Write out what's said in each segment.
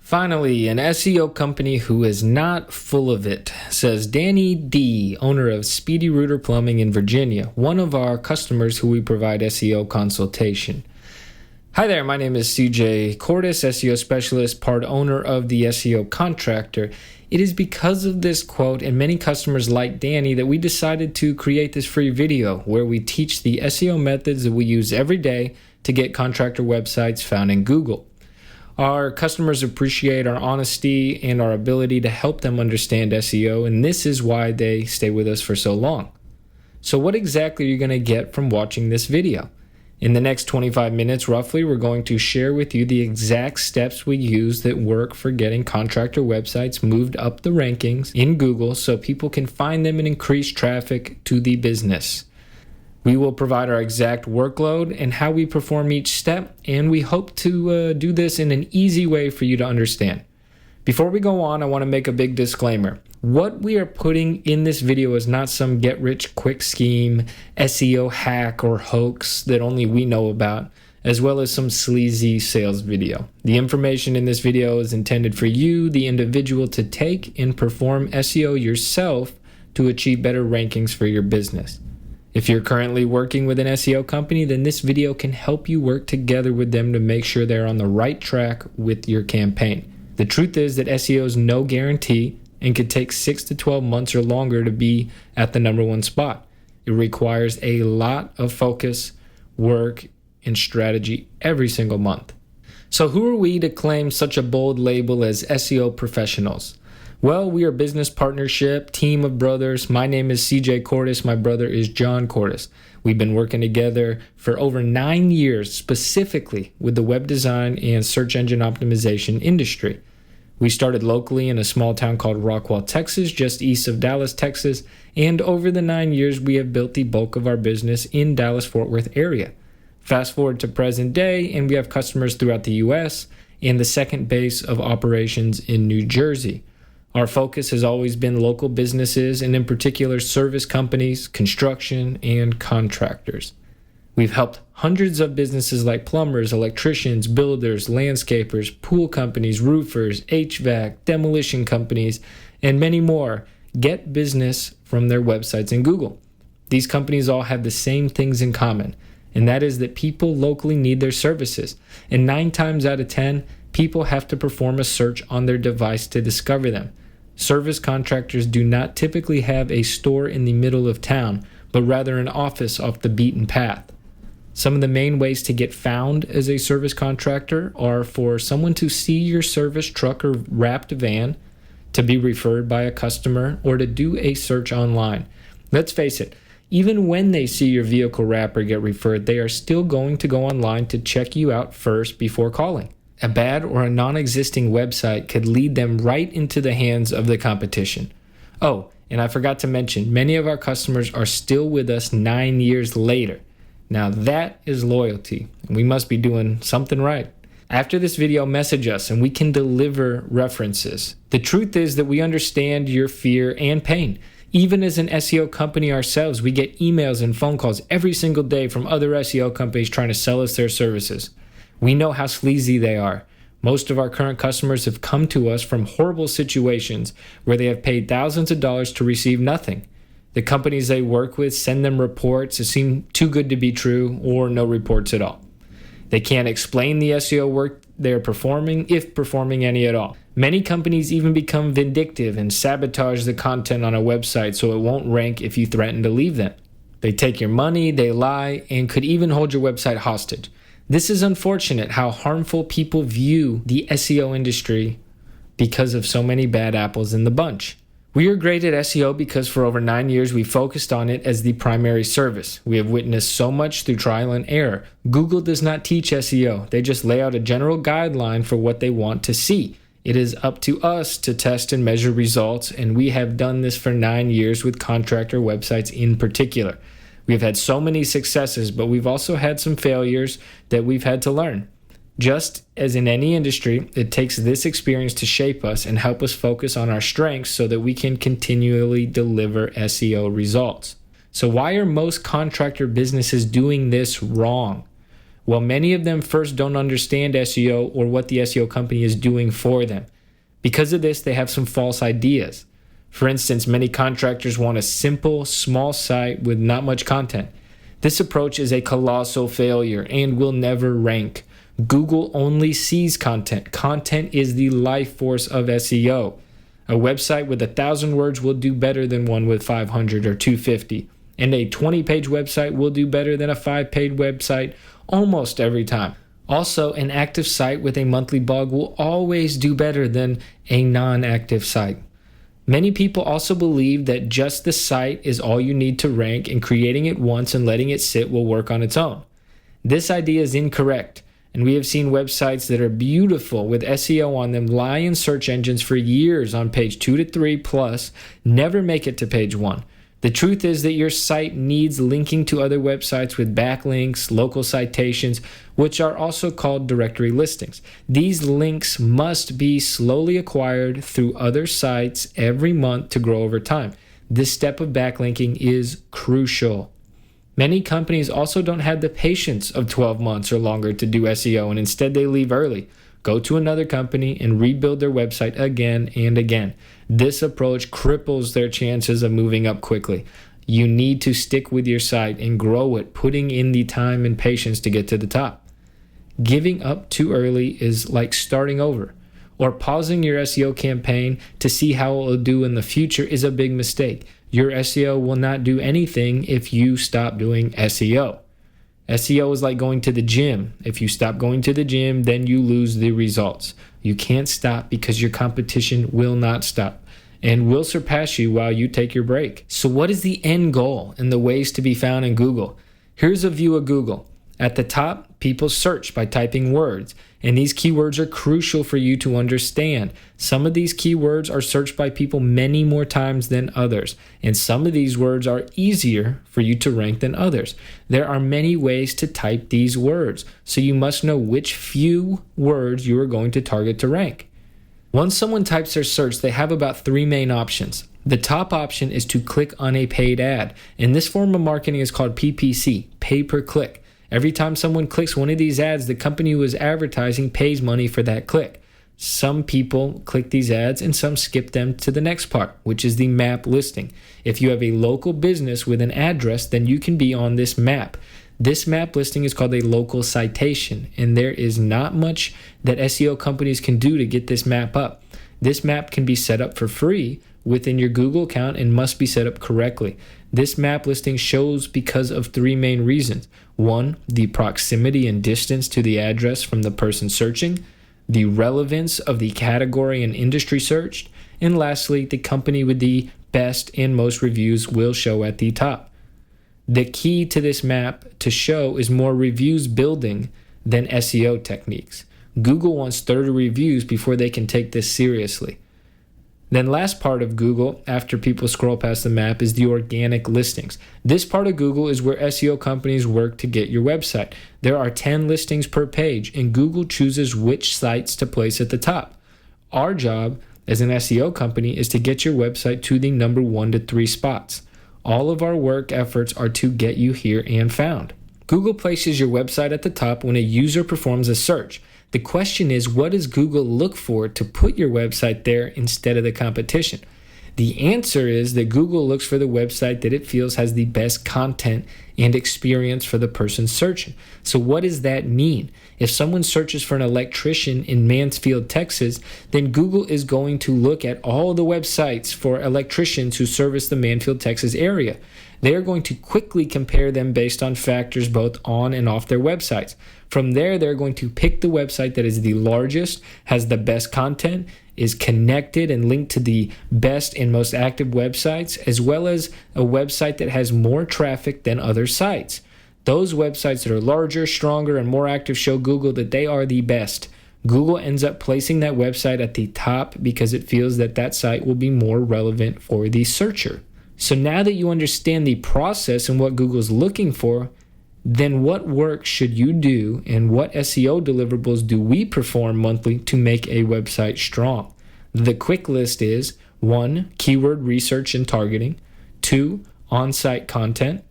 Finally, an SEO company who is not full of it, says Danny D., owner of Speedy Rooter Plumbing in Virginia, one of our customers who we provide SEO consultation. Hi there, my name is CJ Cordes, SEO specialist, part owner of the SEO Contractor. It is because of this quote and many customers like Danny that we decided to create this free video where we teach the SEO methods that we use every day to get contractor websites found in Google. Our customers appreciate our honesty and our ability to help them understand SEO, and this is why they stay with us for so long. So what exactly are you going to get from watching this video? In the next 25 minutes, roughly, we're going to share with you the exact steps we use that work for getting contractor websites moved up the rankings in Google so people can find them and increase traffic to the business. We will provide our exact workload and how we perform each step, and we hope to do this in an easy way for you to understand. Before we go on, I want to make a big disclaimer. What we are putting in this video is not some get-rich-quick scheme, SEO hack, or hoax that only we know about, as well as some sleazy sales video. The information in this video is intended for you, the individual, to take and perform SEO yourself to achieve better rankings for your business. If you're currently working with an SEO company, then this video can help you work together with them to make sure they're on the right track with your campaign. The truth is that SEO is no guarantee and could take 6 to 12 months or longer to be at the number one spot. It requires a lot of focus, work, and strategy every single month. So who are we to claim such a bold label as SEO professionals? Well, we are a business partnership, team of brothers. My name is CJ Cordes. My brother is John Cordes. We've been working together for over 9 years, specifically with the web design and search engine optimization industry. We started locally in a small town called Rockwall, Texas, just east of Dallas, Texas, and over the 9 years, we have built the bulk of our business in Dallas-Fort Worth area. Fast forward to present day, and we have customers throughout the U.S. and the second base of operations in New Jersey. Our focus has always been local businesses, and in particular service companies, construction, and contractors. We've helped hundreds of businesses like plumbers, electricians, builders, landscapers, pool companies, roofers, HVAC, demolition companies, and many more get business from their websites in Google. These companies all have the same things in common, and that is that people locally need their services. And 9 times out of 10, people have to perform a search on their device to discover them. Service contractors do not typically have a store in the middle of town, but rather an office off the beaten path. Some of the main ways to get found as a service contractor are for someone to see your service truck or wrapped van, to be referred by a customer, or to do a search online. Let's face it, even when they see your vehicle wrap or get referred, they are still going to go online to check you out first before calling. A bad or a non-existing website could lead them right into the hands of the competition. Oh, and I forgot to mention, many of our customers are still with us 9 years later. Now that is loyalty, and we must be doing something right. After this video, message us and we can deliver references. The truth is that we understand your fear and pain. Even as an SEO company ourselves, we get emails and phone calls every single day from other SEO companies trying to sell us their services. We know how sleazy they are. Most of our current customers have come to us from horrible situations where they have paid thousands of dollars to receive nothing. The companies they work with send them reports that seem too good to be true or no reports at all. They can't explain the SEO work they're performing, if performing any at all. Many companies even become vindictive and sabotage the content on a website so it won't rank if you threaten to leave them. They take your money, they lie, and could even hold your website hostage. This is unfortunate how harmful people view the SEO industry because of so many bad apples in the bunch. We are great at SEO because for over 9 years we focused on it as the primary service. We have witnessed so much through trial and error. Google does not teach SEO. They just lay out a general guideline for what they want to see. It is up to us to test and measure results, and we have done this for 9 years with contractor websites in particular. We've had so many successes, but we've also had some failures that we've had to learn. Just as in any industry, it takes this experience to shape us and help us focus on our strengths so that we can continually deliver SEO results. So why are most contractor businesses doing this wrong? Well, many of them first don't understand SEO or what the SEO company is doing for them. Because of this, they have some false ideas. For instance, many contractors want a simple, small site with not much content. This approach is a colossal failure and will never rank. Google only sees content. Content is the life force of SEO. A website with 1,000 words will do better than one with 500 or 250. And a 20-page website will do better than a 5-page website almost every time. Also, an active site with a monthly blog will always do better than a non-active site. Many people also believe that just the site is all you need to rank, and creating it once and letting it sit will work on its own. This idea is incorrect, and we have seen websites that are beautiful with SEO on them lie in search engines for years on page 2 to 3 plus, never make it to page 1. The truth is that your site needs linking to other websites with backlinks, local citations, which are also called directory listings. These links must be slowly acquired through other sites every month to grow over time. This step of backlinking is crucial. Many companies also don't have the patience of 12 months or longer to do SEO, and instead they leave early, go to another company, and rebuild their website again and again. This approach cripples their chances of moving up quickly. You need to stick with your site and grow it, putting in the time and patience to get to the top. Giving up too early is like starting over, or pausing your SEO campaign to see how it will do in the future is a big mistake. Your SEO will not do anything if you stop doing SEO. SEO is like going to the gym. If you stop going to the gym, then you lose the results. You can't stop because your competition will not stop and will surpass you while you take your break. So what is the end goal and the ways to be found in Google? Here's a view of Google. At the top, people search by typing words, and these keywords are crucial for you to understand. Some of these keywords are searched by people many more times than others, and some of these words are easier for you to rank than others. There are many ways to type these words, so you must know which few words you are going to target to rank. Once someone types their search, they have about 3 main options. The top option is to click on a paid ad, and this form of marketing is called PPC, pay per click. Every time someone clicks one of these ads, the company who is advertising pays money for that click. Some people click these ads and some skip them to the next part, which is the map listing. If you have a local business with an address, then you can be on this map. This map listing is called a local citation, and there is not much that SEO companies can do to get this map up. This map can be set up for free within your Google account and must be set up correctly. This map listing shows because of 3 main reasons. 1, the proximity and distance to the address from the person searching, the relevance of the category and industry searched, and lastly, the company with the best and most reviews will show at the top. The key to this map to show is more reviews building than SEO techniques. Google wants 30 reviews before they can take this seriously. Then last part of Google, after people scroll past the map, is the organic listings. This part of Google is where SEO companies work to get your website. There are 10 listings per page, and Google chooses which sites to place at the top. Our job as an SEO company is to get your website to the number 1 to 3 spots. All of our work efforts are to get you here and found. Google places your website at the top when a user performs a search. The question is, what does Google look for to put your website there instead of the competition? The answer is that Google looks for the website that it feels has the best content and experience for the person searching. So what does that mean? If someone searches for an electrician in Mansfield, Texas, then Google is going to look at all the websites for electricians who service the Mansfield, Texas area. They are going to quickly compare them based on factors both on and off their websites. From there, they're going to pick the website that is the largest, has the best content, is connected and linked to the best and most active websites, as well as a website that has more traffic than other sites. Those websites that are larger, stronger, and more active show Google that they are the best. Google ends up placing that website at the top because it feels that that site will be more relevant for the searcher. So now that you understand the process and what Google's looking for, then what work should you do and what SEO deliverables do we perform monthly to make a website strong? The quick list is 1, keyword research and targeting, 2, on-site content,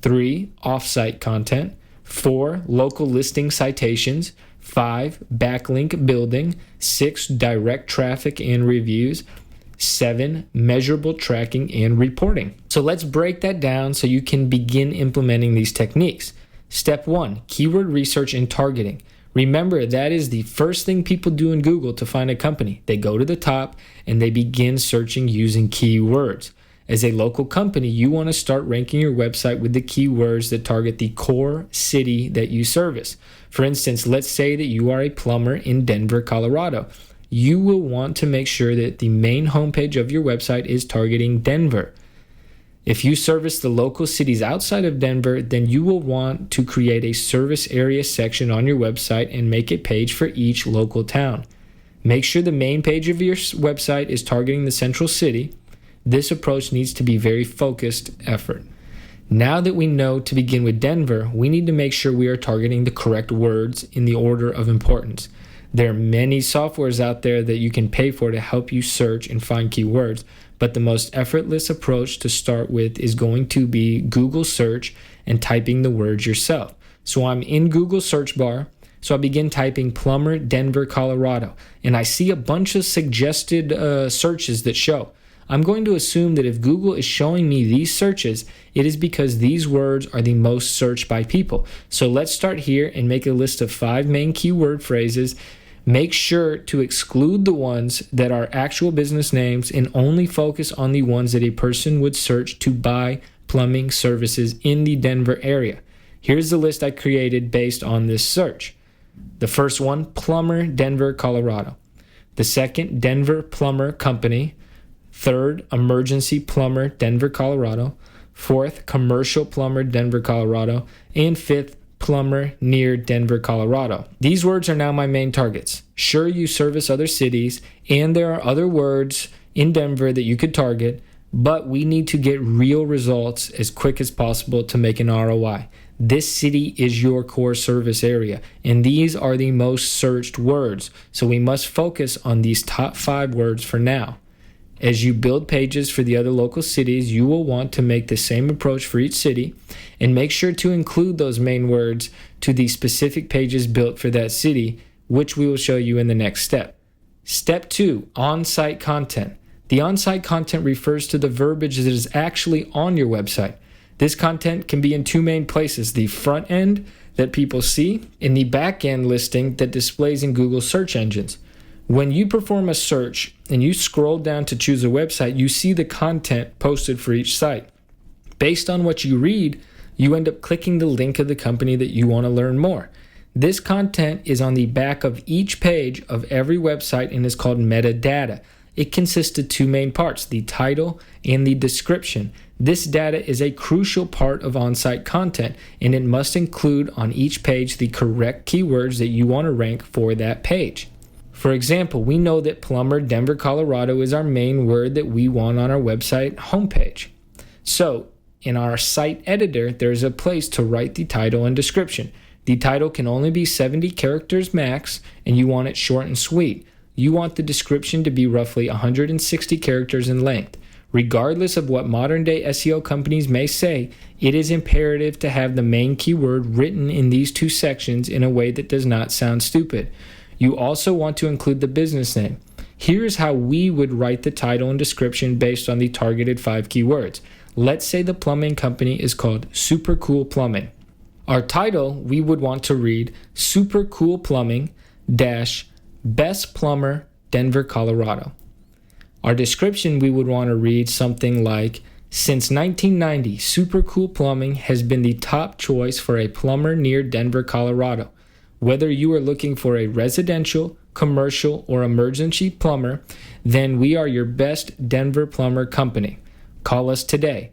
3, off-site content, 4, local listing citations. 5, backlink building. 6, direct traffic and reviews. 7, measurable tracking and reporting. So let's break that down so you can begin implementing these techniques. Step 1, keyword research and targeting. Remember, that is the first thing people do in Google to find a company. They go to the top and they begin searching using keywords. As a local company, you want to start ranking your website with the keywords that target the core city that you service. For instance, let's say that you are a plumber in Denver, Colorado. You will want to make sure that the main homepage of your website is targeting Denver. If you service the local cities outside of Denver, then you will want to create a service area section on your website and make a page for each local town. Make sure the main page of your website is targeting the central city. This approach needs to be very focused effort. Now that we know to begin with Denver, we need to make sure we are targeting the correct words in the order of importance. There are many softwares out there that you can pay for to help you search and find keywords, but the most effortless approach to start with is going to be Google search and typing the words yourself. So I'm in Google search bar, so I begin typing plumber Denver, Colorado, and I see a bunch of suggested searches that show. I'm going to assume that if Google is showing me these searches, it is because these words are the most searched by people. So let's start here and make a list of 5 main keyword phrases. Make sure to exclude the ones that are actual business names and only focus on the ones that a person would search to buy plumbing services in the Denver area. Here's the list I created based on this search. The first one, plumber, Denver, Colorado. The second, Denver Plumber Company. Third, emergency plumber, Denver, Colorado. Fourth, commercial plumber, Denver, Colorado. And fifth, plumber near Denver, Colorado. These words are now my main targets. Sure, you service other cities, and there are other words in Denver that you could target, but we need to get real results as quick as possible to make an ROI. This city is your core service area, and these are the most searched words, so we must focus on these top 5 words for now. As you build pages for the other local cities, you will want to make the same approach for each city and make sure to include those main words to the specific pages built for that city, which we will show you in the next step. Step 2, on-site content. The on-site content refers to the verbiage that is actually on your website. This content can be in 2 main places, the front end that people see and the back end listing that displays in Google search engines. When you perform a search and you scroll down to choose a website, you see the content posted for each site. Based on what you read, you end up clicking the link of the company that you want to learn more. This content is on the back of each page of every website and is called metadata. It consists of 2 main parts, the title and the description. This data is a crucial part of on-site content, and it must include on each page the correct keywords that you want to rank for that page. For example, we know that plumber Denver, Colorado is our main word that we want on our website homepage. So, in our site editor, there's a place to write the title and description. The title can only be 70 characters max, and you want it short and sweet. You want the description to be roughly 160 characters in length. Regardless of what modern-day SEO companies may say, it is imperative to have the main keyword written in these 2 sections in a way that does not sound stupid. You also want to include the business name. Here's how we would write the title and description based on the targeted 5 keywords. Let's say the plumbing company is called Super Cool Plumbing. Our title, we would want to read Super Cool Plumbing dash Best Plumber Denver, Colorado. Our description, we would want to read something like, since 1990, Super Cool Plumbing has been the top choice for a plumber near Denver, Colorado. Whether you are looking for a residential, commercial, or emergency plumber, then we are your best Denver plumber company. Call us today.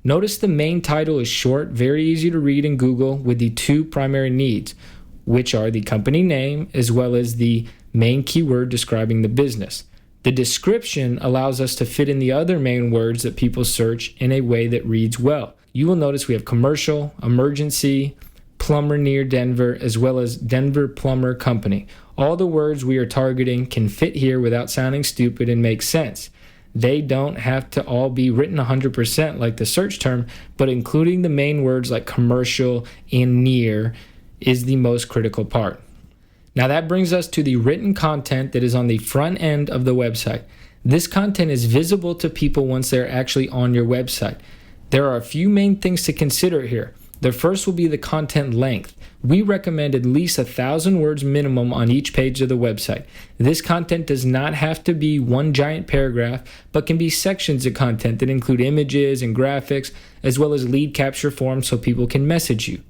Notice the main title is short, very easy to read in Google with the 2 primary needs, which are the company name as well as the main keyword describing the business. The description allows us to fit in the other main words that people search in a way that reads well. You will notice we have commercial, emergency, plumber near Denver, as well as Denver Plumber Company. All the words we are targeting can fit here without sounding stupid and make sense. They don't have to all be written 100% like the search term, but including the main words like commercial and near is the most critical part. Now that brings us to the written content that is on the front end of the website. This content is visible to people once they're actually on your website. There are a few main things to consider here. The first will be the content length. We recommend at least 1,000 words minimum on each page of the website. This content does not have to be one giant paragraph, but can be sections of content that include images and graphics, as well as lead capture forms so people can message you.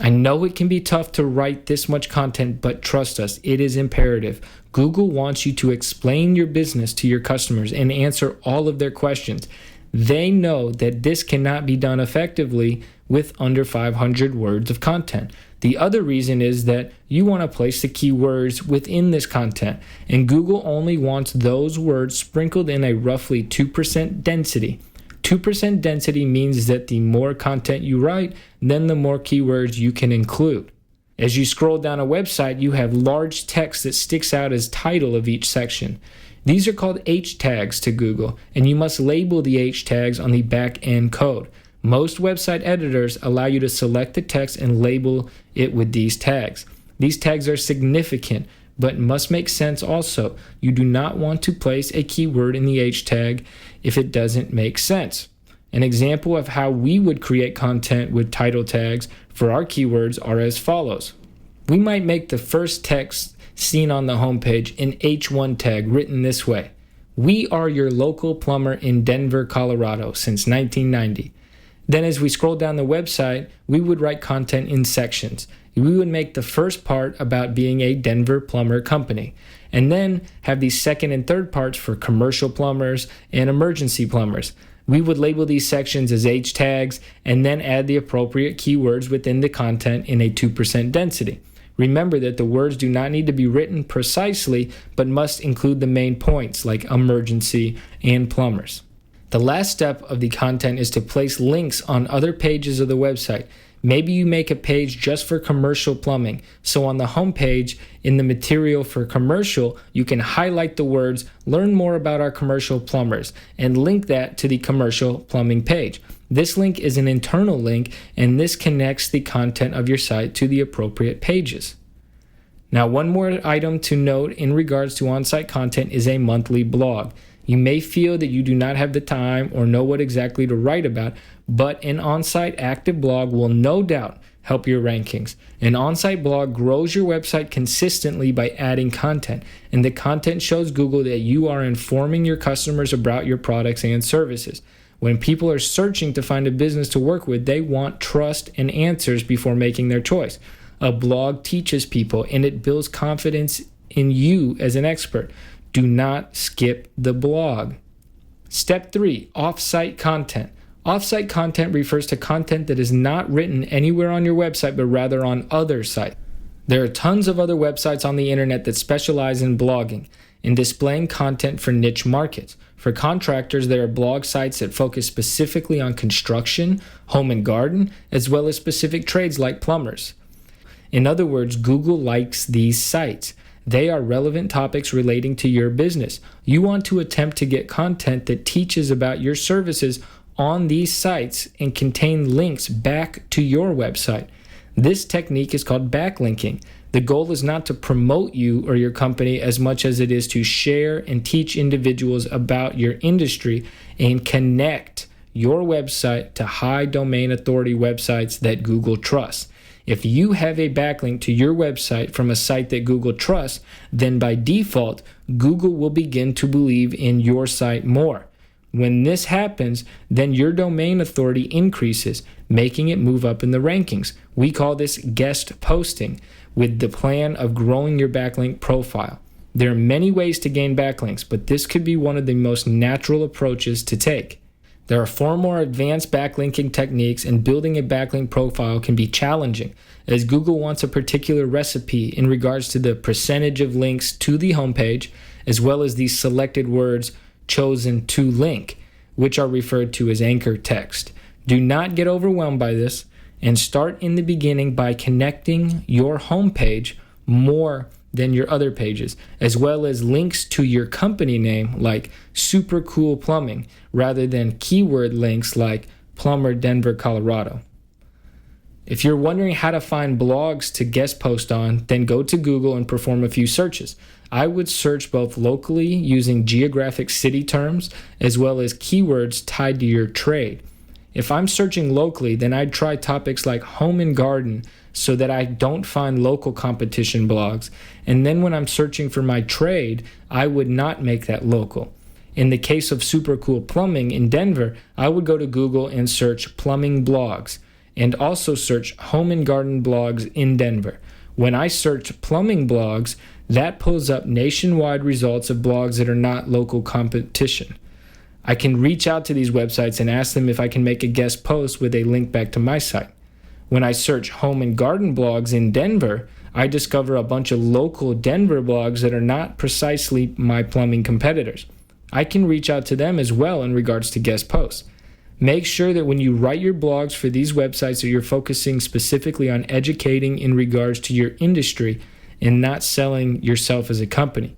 I know it can be tough to write this much content, but trust us, it is imperative. Google wants you to explain your business to your customers and answer all of their questions. They know that this cannot be done effectively with under 500 words of content. The other reason is that you want to place the keywords within this content, and Google only wants those words sprinkled in a roughly 2% density. 2% density means that the more content you write, then the more keywords you can include. As you scroll down a website, you have large text that sticks out as title of each section. These are called H tags to Google, and you must label the H tags on the back end code. Most website editors allow you to select the text and label it with these tags. These tags are significant, but must make sense also. You do not want to place a keyword in the H tag if it doesn't make sense. An example of how we would create content with title tags for our keywords are as follows. We might make the first text seen on the homepage an H1 tag written this way. We are your local plumber in Denver, Colorado since 1990. Then as we scroll down the website, we would write content in sections. We would make the first part about being a Denver plumber company, and then have the second and third parts for commercial plumbers and emergency plumbers. We would label these sections as H tags and then add the appropriate keywords within the content in a 2% density. Remember that the words do not need to be written precisely, but must include the main points like emergency and plumbers. The last step of the content is to place links on other pages of the website. Maybe you make a page just for commercial plumbing. So on the home page, in the material for commercial, you can highlight the words, learn more about our commercial plumbers, and link that to the commercial plumbing page. This link is an internal link, and this connects the content of your site to the appropriate pages. Now, one more item to note in regards to on-site content is a monthly blog. You may feel that you do not have the time or know what exactly to write about, but an on-site active blog will no doubt help your rankings. An on-site blog grows your website consistently by adding content, and the content shows Google that you are informing your customers about your products and services. When people are searching to find a business to work with, they want trust and answers before making their choice. A blog teaches people, and it builds confidence in you as an expert. Do not skip the blog. Step 3, off-site content. Off-site content refers to content that is not written anywhere on your website, but rather on other sites. There are tons of other websites on the internet that specialize in blogging and displaying content for niche markets. For contractors, there are blog sites that focus specifically on construction, home and garden, as well as specific trades like plumbers. In other words, Google likes these sites. They are relevant topics relating to your business. You want to attempt to get content that teaches about your services on these sites and contain links back to your website. This technique is called backlinking. The goal is not to promote you or your company as much as it is to share and teach individuals about your industry and connect your website to high domain authority websites that Google trusts. If you have a backlink to your website from a site that Google trusts, then by default, Google will begin to believe in your site more. When this happens, then your domain authority increases, making it move up in the rankings. We call this guest posting, with the plan of growing your backlink profile. There are many ways to gain backlinks, but this could be one of the most natural approaches to take. There are 4 more advanced backlinking techniques, and building a backlink profile can be challenging, as Google wants a particular recipe in regards to the percentage of links to the homepage, as well as the selected words chosen to link, which are referred to as anchor text. Do not get overwhelmed by this, and start in the beginning by connecting your homepage more than your other pages, as well as links to your company name like Super Cool Plumbing rather than keyword links like Plumber Denver, Colorado. If you're wondering how to find blogs to guest post on, then go to Google and perform a few searches. I would search both locally using geographic city terms as well as keywords tied to your trade. If I'm searching locally, then I'd try topics like home and garden so that I don't find local competition blogs. And then when I'm searching for my trade, I would not make that local. In the case of Super Cool Plumbing in Denver, I would go to Google and search plumbing blogs and also search home and garden blogs in Denver. When I search plumbing blogs, that pulls up nationwide results of blogs that are not local competition. I can reach out to these websites and ask them if I can make a guest post with a link back to my site. When I search home and garden blogs in Denver, I discover a bunch of local Denver blogs that are not precisely my plumbing competitors. I can reach out to them as well in regards to guest posts. Make sure that when you write your blogs for these websites that you're focusing specifically on educating in regards to your industry and not selling yourself as a company.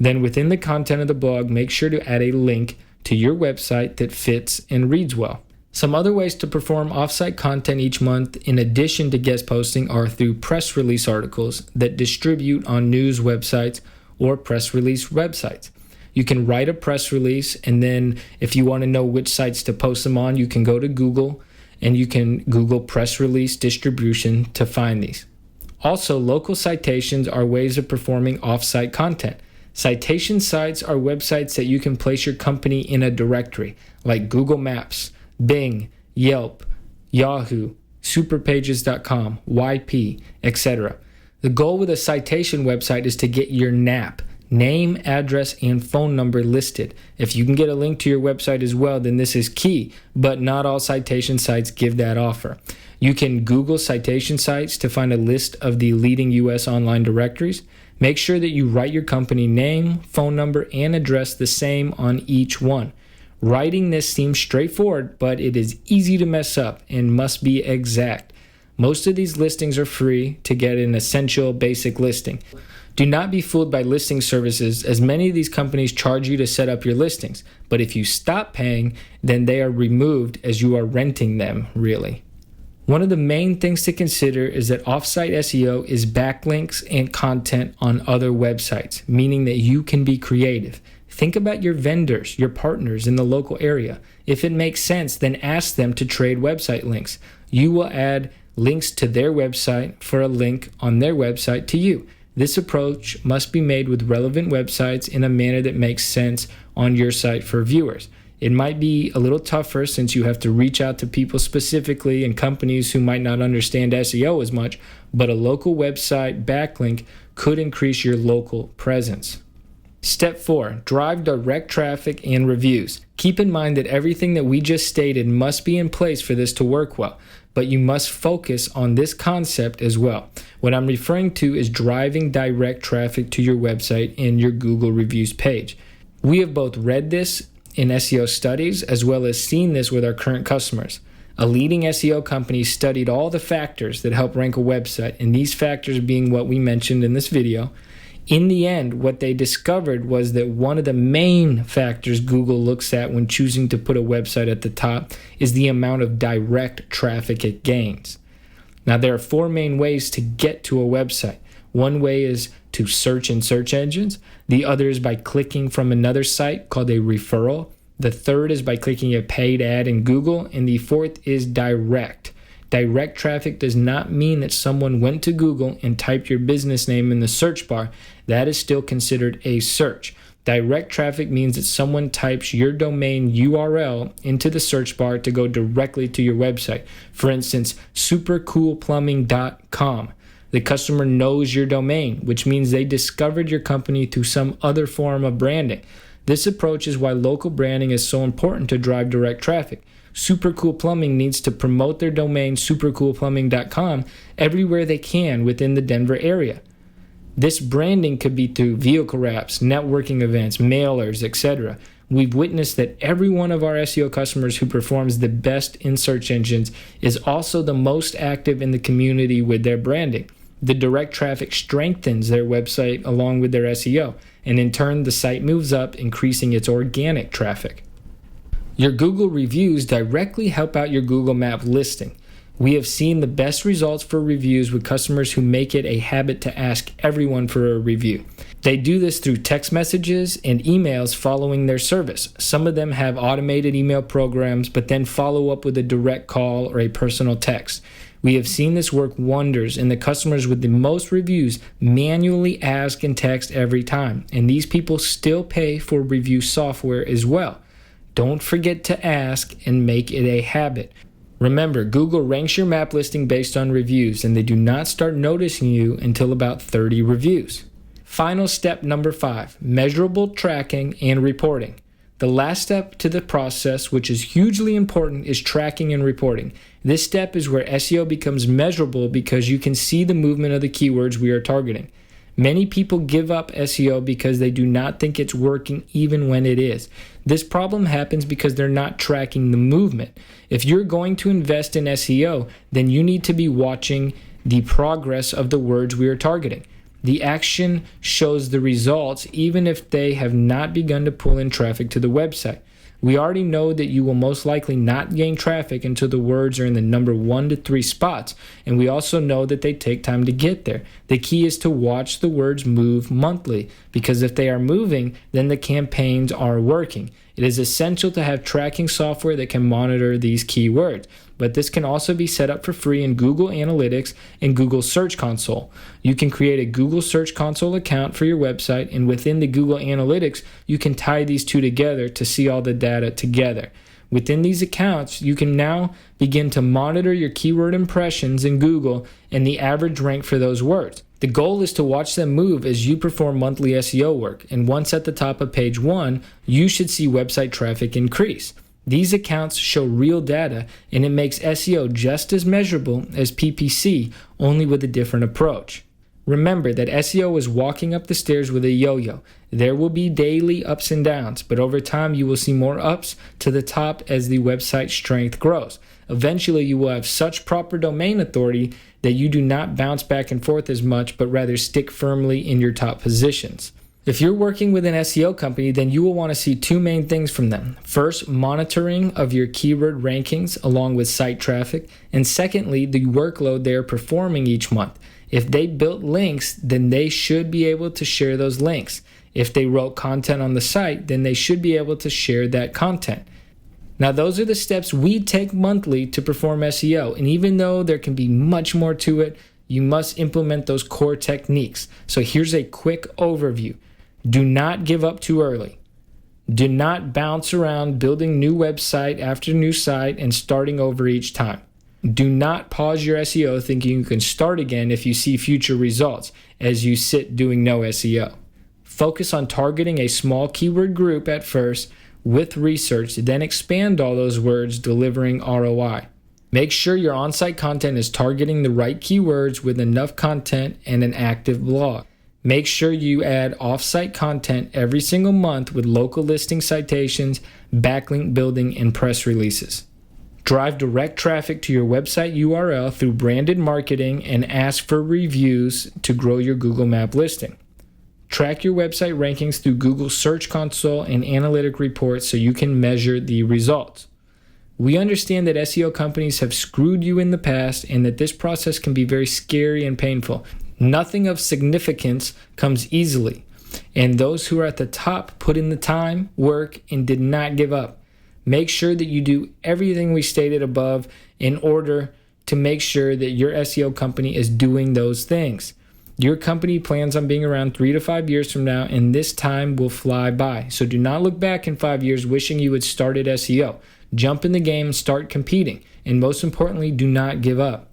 Then within the content of the blog, make sure to add a link to your website that fits and reads well. Some other ways to perform offsite content each month in addition to guest posting are through press release articles that distribute on news websites or press release websites. You can write a press release, and then if you want to know which sites to post them on, you can go to Google and you can Google press release distribution to find these. Also, local citations are ways of performing offsite content. Citation sites are websites that you can place your company in a directory, like Google Maps, Bing, Yelp, Yahoo, superpages.com, YP, etc. The goal with a citation website is to get your NAP, name, address, and phone number listed. If you can get a link to your website as well, then this is key, but not all citation sites give that offer. You can Google citation sites to find a list of the leading U.S. online directories. Make sure that you write your company name, phone number, and address the same on each one. Writing this seems straightforward, but it is easy to mess up and must be exact. Most of these listings are free to get an essential basic listing. Do not be fooled by listing services, as many of these companies charge you to set up your listings. But if you stop paying, then they are removed as you are renting them, really. One of the main things to consider is that offsite SEO is backlinks and content on other websites, meaning that you can be creative. Think about your vendors, your partners in the local area. If it makes sense, then ask them to trade website links. You will add links to their website for a link on their website to you. This approach must be made with relevant websites in a manner that makes sense on your site for viewers. It might be a little tougher since you have to reach out to people specifically and companies who might not understand SEO as much, but a local website backlink could increase your local presence. Step 4, drive direct traffic and reviews. Keep in mind that everything that we just stated must be in place for this to work well, but you must focus on this concept as well. What I'm referring to is driving direct traffic to your website and your Google reviews page. We have both read this in SEO studies as well as seen this with our current customers. A leading SEO company studied all the factors that help rank a website, and these factors being what we mentioned in this video. In the end, what they discovered was that one of the main factors Google looks at when choosing to put a website at the top is the amount of direct traffic it gains. Now, there are 4 main ways to get to a website. One way is to search in search engines. The other is by clicking from another site called a referral. The third is by clicking a paid ad in Google. And the fourth is direct. Direct traffic does not mean that someone went to Google and typed your business name in the search bar. That is still considered a search. Direct traffic means that someone types your domain URL into the search bar to go directly to your website. For instance, supercoolplumbing.com. The customer knows your domain, which means they discovered your company through some other form of branding. This approach is why local branding is so important to drive direct traffic. Super Cool Plumbing needs to promote their domain supercoolplumbing.com everywhere they can within the Denver area. This branding could be through vehicle wraps, networking events, mailers, etc. We've witnessed that every one of our SEO customers who performs the best in search engines is also the most active in the community with their branding. The direct traffic strengthens their website along with their SEO, and in turn, the site moves up, increasing its organic traffic. Your Google reviews directly help out your Google Map listing. We have seen the best results for reviews with customers who make it a habit to ask everyone for a review. They do this through text messages and emails following their service. Some of them have automated email programs, but then follow up with a direct call or a personal text. We have seen this work wonders, and the customers with the most reviews manually ask and text every time, and these people still pay for review software as well. Don't forget to ask and make it a habit. Remember, Google ranks your map listing based on reviews, and they do not start noticing you until about 30 reviews. Final step number 5, measurable tracking and reporting. The last step to the process, which is hugely important, is tracking and reporting. This step is where SEO becomes measurable because you can see the movement of the keywords we are targeting. Many people give up SEO because they do not think it's working even when it is. This problem happens because they're not tracking the movement. If you're going to invest in SEO, then you need to be watching the progress of the words we are targeting. The action shows the results even if they have not begun to pull in traffic to the website. We already know that you will most likely not gain traffic until the words are in the number 1 to 3 spots, and we also know that they take time to get there. The key is to watch the words move monthly, because if they are moving, then the campaigns are working. It is essential to have tracking software that can monitor these keywords, but this can also be set up for free in Google Analytics and Google Search Console. You can create a Google Search Console account for your website, and within the Google Analytics, you can tie these two together to see all the data together. Within these accounts, you can now begin to monitor your keyword impressions in Google and the average rank for those words. The goal is to watch them move as you perform monthly SEO work, and once at the top of page 1, you should see website traffic increase. These accounts show real data, and it makes SEO just as measurable as PPC, only with a different approach. Remember that SEO is walking up the stairs with a yo-yo. There will be daily ups and downs, but over time you will see more ups to the top as the website strength grows. Eventually you will have such proper domain authority that you do not bounce back and forth as much, but rather stick firmly in your top positions. If you're working with an SEO company, then you will want to see 2 main things from them. First, monitoring of your keyword rankings along with site traffic, and secondly, the workload they are performing each month. If they built links, then they should be able to share those links. If they wrote content on the site, then they should be able to share that content. Now, those are the steps we take monthly to perform SEO, and even though there can be much more to it, you must implement those core techniques. So here's a quick overview. Do not give up too early. Do not bounce around building new website after new site and starting over each time. Do not pause your SEO thinking you can start again if you see future results as you sit doing no SEO. Focus on targeting a small keyword group at first with research, then expand all those words, delivering ROI. Make sure your on-site content is targeting the right keywords with enough content and an active blog. Make sure you add off-site content every single month with local listing citations, backlink building, and press releases. Drive direct traffic to your website URL through branded marketing and ask for reviews to grow your Google Map listing. Track your website rankings through Google Search Console and analytic reports so you can measure the results. We understand that SEO companies have screwed you in the past and that this process can be very scary and painful. Nothing of significance comes easily, and those who are at the top put in the time, work, and did not give up. Make sure that you do everything we stated above in order to make sure that your SEO company is doing those things. Your company plans on being around 3 to 5 years from now, and this time will fly by. So do not look back in 5 years wishing you had started SEO. Jump in the game and start competing. And most importantly, do not give up.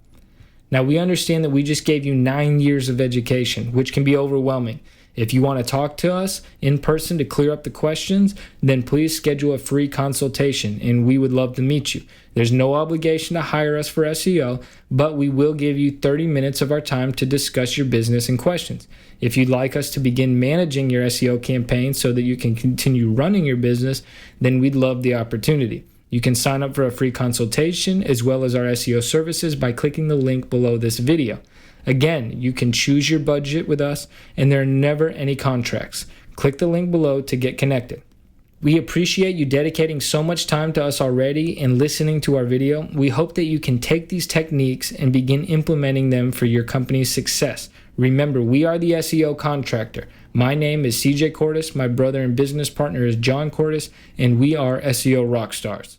Now, we understand that we just gave you 9 years of education, which can be overwhelming. If you want to talk to us in person to clear up the questions, then please schedule a free consultation, and we would love to meet you. There's no obligation to hire us for SEO, but we will give you 30 minutes of our time to discuss your business and questions. If you'd like us to begin managing your SEO campaign so that you can continue running your business, then we'd love the opportunity. You can sign up for a free consultation as well as our SEO services by clicking the link below this video. Again, you can choose your budget with us, and there are never any contracts. Click the link below to get connected. We appreciate you dedicating so much time to us already and listening to our video. We hope that you can take these techniques and begin implementing them for your company's success. Remember, we are the SEO Contractor. My name is CJ Cordes, my brother and business partner is John Cordes, and we are SEO Rockstars.